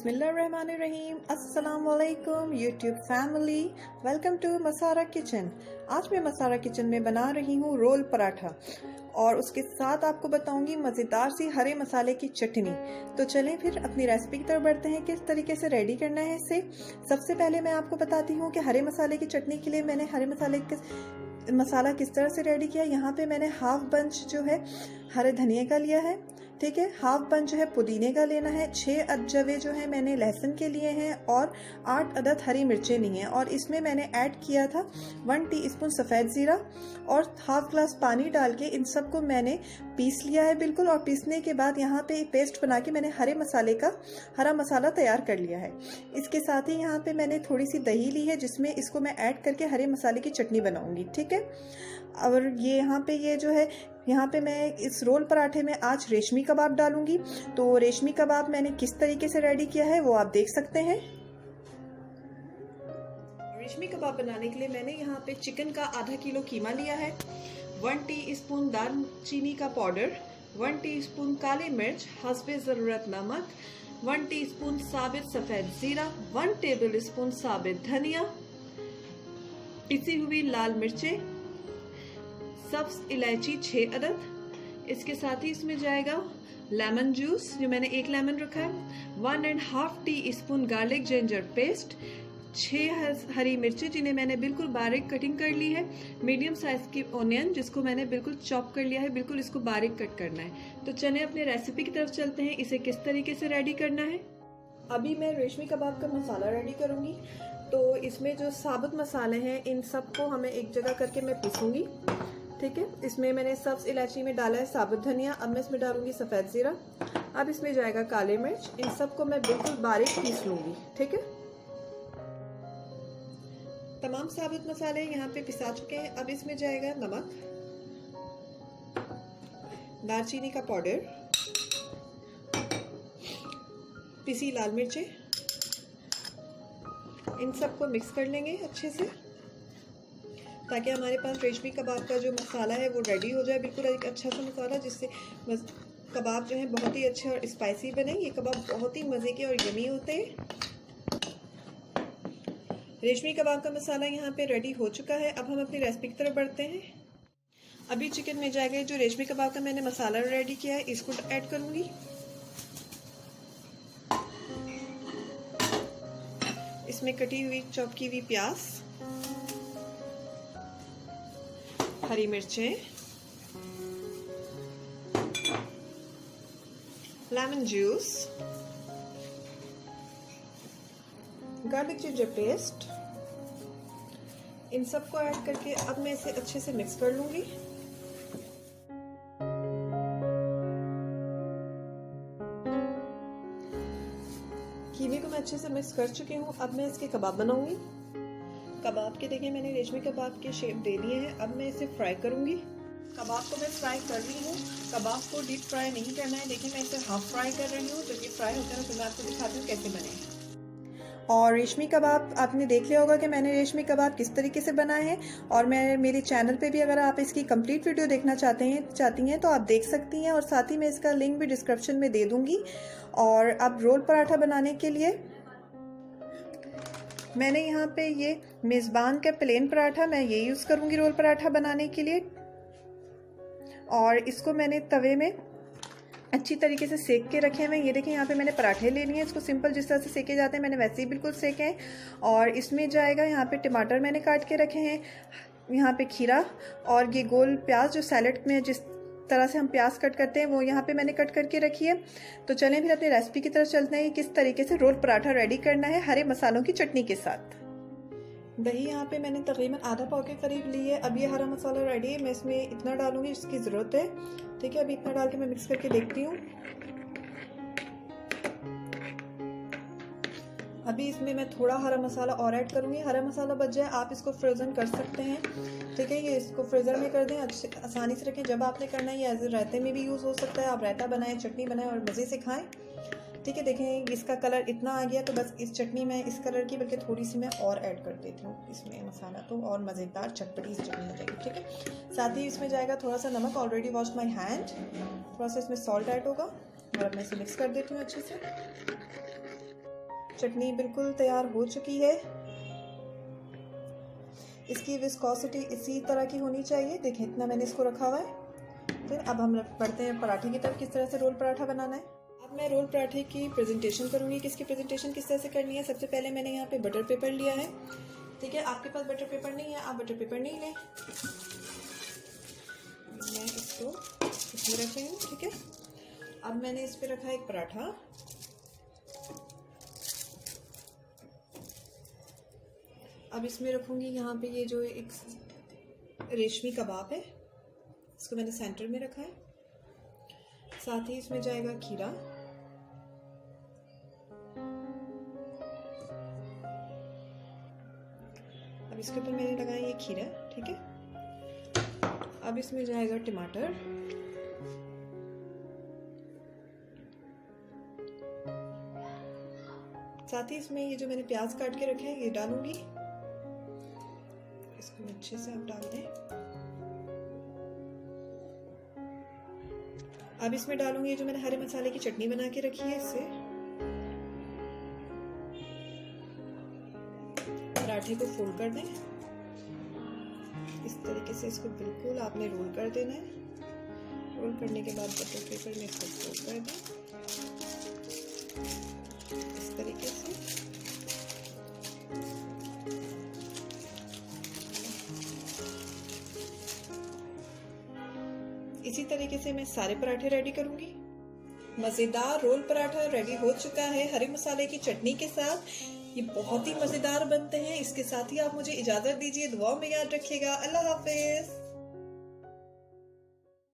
बिस्मिल्लाहिर्रहमानिर्रहीम। अस्सलाम वालेकुम YouTube family, welcome to Masara kitchen. आज मैं मसारा किचन में बना रही हूँ रोल पराठा और उसके साथ आपको बताऊंगी मज़ेदार सी हरे मसाले की चटनी। तो चलें फिर अपनी रेसिपी की तरफ बढ़ते हैं, किस तरीके से रेडी करना है इसे। सबसे पहले मैं आपको बताती हूँ कि हरे मसाले की चटनी के लिए मैंने हरे मसाला किस तरह से रेडी किया। यहाँ पे मैंने हाफ बंच जो है हरे धनिया का लिया है, ठीक है। हाफ बंच जो है पुदीने का लेना है। 6 अदजवे जो है मैंने लहसुन के लिए हैं और 8 अदद हरी मिर्चें ली हैं। और इसमें मैंने ऐड किया था 1 टीस्पून सफ़ेद ज़ीरा और हाफ ग्लास पानी डाल के इन सबको मैंने पीस लिया है बिल्कुल। और पीसने के बाद यहाँ पे एक पेस्ट बना के मैंने हरे मसाले का हरा मसाला तैयार कर लिया है। इसके साथ ही यहाँ पे मैंने थोड़ी सी दही ली है जिसमें इसको मैं ऐड करके हरे मसाले की चटनी बनाऊंगी, ठीक है। और ये यहाँ पे ये जो है यहाँ पे मैं इस रोल पराठे में आज रेशमी कबाब डालूंगी। तो रेशमी कबाब मैंने किस तरीके से रेडी किया है वो आप देख सकते हैं। रेशमी कबाब बनाने के लिए मैंने यहाँ पे चिकन का आधा किलो कीमा लिया है, 1 टीस्पून दालचीनी का पाउडर, 1 टीस्पून काली मिर्च, हस्बे ज़रूरत नमक, 1 टीस्पून साबित सफ़ेद ज़ीरा, 1 टेबल स्पून साबित धनिया, पिसी हुई लाल मिर्चें, सब्ज इलायची 6 अदद। इसके साथ ही इसमें जाएगा लेमन जूस जो मैंने 1 लेमन रखा है, 1.5 टीस्पून गार्लिक जिंजर पेस्ट, 6 हरी मिर्ची जिन्हें मैंने बिल्कुल बारीक कटिंग कर ली है, मीडियम साइज की ऑनियन जिसको मैंने बिल्कुल चॉप कर लिया है, बिल्कुल इसको बारीक कट करना है। तो चलिए अपने रेसिपी की तरफ चलते हैं, इसे किस तरीके से रेडी करना है। अभी मैं रेशमी कबाब का मसाला रेडी करूंगी। तो इसमें जो साबुत मसाले हैं इन सबको हमें एक जगह करके मैं पीसूंगी, ठीक है। इसमें मैंने सब्ज इलायची में डाला है साबुत धनिया, अब मैं इसमें डालूंगी सफ़ेद ज़ीरा, अब इसमें जाएगा काले मिर्च। इन सबको मैं बिल्कुल बारीक पीस लूंगी, ठीक है। तमाम साबुत मसाले यहाँ पे पिसा चुके हैं। अब इसमें जाएगा नमक, दालचीनी का पाउडर, पिसी लाल मिर्चें, इन सबको मिक्स कर लेंगे अच्छे से ताकि हमारे पास रेशमी कबाब का जो मसाला है वो रेडी हो जाए, बिल्कुल एक अच्छा सा मसाला जिससे कबाब जो है बहुत ही अच्छे और स्पाइसी बने। ये कबाब बहुत ही मज़े के और यमी होते हैं। रेशमी कबाब का मसाला यहाँ पे रेडी हो चुका है। अब हम अपनी रेसिपी की तरफ बढ़ते हैं। अभी चिकन में जाएगा जो रेशमी कबाब का मैंने मसाला रेडी किया है, इसको ऐड करूँगी। इसमें कटी हुई चॉप की हुई प्याज, हरी मिर्चें, lemon juice, garlic ginger paste, इन सबको ऐड करके अब मैं इसे अच्छे से मिक्स कर लूंगी। कीमे को मैं अच्छे से मिक्स कर चुकी हूँ। अब मैं इसके कबाब बनाऊंगी। कबाब के देखिए मैंने रेशमी कबाब के शेप दे दिए हैं। अब मैं इसे फ्राई करूंगी। कबाब को मैं फ्राई कर रही हूँ। कबाब को डीप फ्राई नहीं करना है। देखिए मैं इसे हाफ फ्राई कर रही हूँ। जब ये फ्राई होता है तो मैं आपको दिखाती हूँ कैसे बने। और रेशमी कबाब आपने देख लिया होगा कि मैंने रेशमी कबाब किस तरीके से बनाए हैं। और मैं मेरे चैनल पे भी अगर आप इसकी कंप्लीट वीडियो देखना चाहती हैं तो आप देख सकती हैं। और साथ ही मैं इसका लिंक भी डिस्क्रिप्शन में दे दूँगी। और अब रोल पराठा बनाने के लिए मैंने यहाँ पे ये मेज़बान का प्लेन पराठा मैं ये यूज़ करूँगी रोल पराठा बनाने के लिए। और इसको मैंने तवे में अच्छी तरीके से सेक के रखे हुए। ये देखें यहाँ पे मैंने पराठे ले लिए हैं। इसको सिंपल जिस तरह से सेके जाते हैं मैंने वैसे ही बिल्कुल सेके हैं। और इसमें जाएगा यहाँ पे टमाटर मैंने काट के रखे हैं, यहाँ पे खीरा और ये गोल प्याज जो सैलेड में जिस तरह से हम प्याज कट करते हैं वो यहाँ पे मैंने कट करके रखी है। तो चलें फिर अपनी रेसिपी की तरफ चलते हैं कि किस तरीके से रोल पराठा रेडी करना है हरे मसालों की चटनी के साथ। दही यहाँ पे मैंने तकरीबन आधा पाव के करीब ली है। अब ये हरा मसाला रेडी है। मैं इसमें इतना डालूंगी जिसकी ज़रूरत है, ठीक है। अभी इतना डाल के मैं मिक्स करके देखती हूँ। अभी इसमें मैं थोड़ा हरा मसाला और ऐड करूँगी। हरा मसाला बच जाए आप इसको फ्रोज़न कर सकते हैं, ठीक है। ये इसको फ्रीज़र में कर दें, अच्छे आसानी से रखें। जब आपने करना है ये एज रायते में भी यूज़ हो सकता है। आप रायता बनाएं, चटनी बनाएं और मज़े से खाएं, ठीक है। देखें इसका कलर इतना आ गया तो बस इस चटनी में इस कलर की बल्कि थोड़ी सी मैं और ऐड कर देती हूँ इसमें मसाला, तो और मज़ेदार चटपटी चटनी हो जाएगी, ठीक है। साथ ही इसमें जाएगा थोड़ा सा नमक, ऑलरेडी वॉश माई हैंड। थोड़ा सा इसमें सॉल्ट ऐड होगा और अब मैं इसे मिक्स कर देती हूँ अच्छे से। चटनी बिल्कुल तैयार हो चुकी है। इसकी विस्कोसिटी इसी तरह की होनी चाहिए। देखें इतना मैंने इसको रखा हुआ है। फिर अब हम बढ़ते हैं पराठे की तरफ, किस तरह से रोल पराठा बनाना है। अब मैं रोल पराठे की प्रेजेंटेशन करूँगी कि इसकी प्रेजेंटेशन किस तरह से करनी है। सबसे पहले मैंने यहाँ पे बटर पेपर लिया है। ठीक है, आपके पास बटर पेपर नहीं है, आप बटर पेपर नहीं लें। मैं इसको इसमें रख रही हूँ। ठीक है, अब मैंने इस पे रखा एक पराठा। अब इसमें रखूँगी यहाँ पे ये जो एक रेशमी कबाब है, इसको मैंने सेंटर में रखा है। साथ ही इसमें जाएगा खीरा। अब इसके ऊपर मैंने लगाया ये खीरा। ठीक है, अब इसमें जाएगा टमाटर। साथ ही इसमें ये जो मैंने प्याज काट के रखे हैं ये डालूंगी। इसको अच्छे से आप डाल दें। अब इसमें डालूंगी ये जो मैंने हरे मसाले की चटनी बना के रखी है, इससे पराठे को फोल्ड कर दें। इस तरीके से इसको बिल्कुल आपने रोल कर देना है। रोल करने के बाद बटर पेपर में इसको फोल्ड कर दें इस तरीके से। इसी तरीके से मैं सारे पराठे रेडी करूंगी। मज़ेदार रोल पराठा रेडी हो चुका है हरे मसाले की चटनी के साथ। ये बहुत ही मज़ेदार बनते हैं। इसके साथ ही आप मुझे इजाज़त दीजिए। दुआओं में याद रखिएगा। अल्लाह हाफिज़।